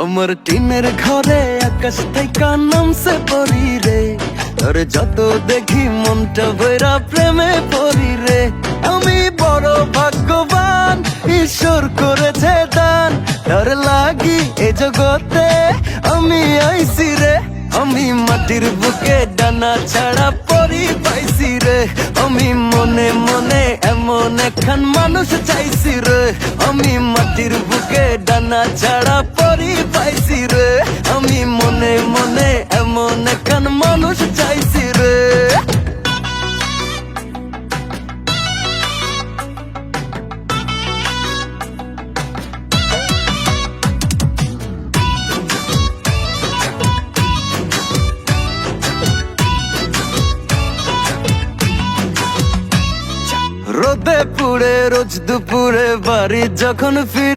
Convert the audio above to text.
আমার টিনের ঘরে আকাশ থেকে নামছে পরি রে, তোর যত দেখি মনটা ভৈরা প্রেমে পড়ি রে। আমি বড় ভাগ্যবান, ঈশ্বর করেছে দান, তোর লাগি এ জগতে আমি আইছি রে। আমি মাটির বুকে ডানা ছাড়া পরি পাইছি রে, আমি মনে মনে এমন একখান মানুষ চাইছি রে। আমি মাটির বুকে ডানা ছাড়া পরি পাইছি রে, আমি মনে মনে এমন একখান মানুষ চাইছি রে। রোদে পুড়ে রোজ দুপুরে বাড়ি যখন ফির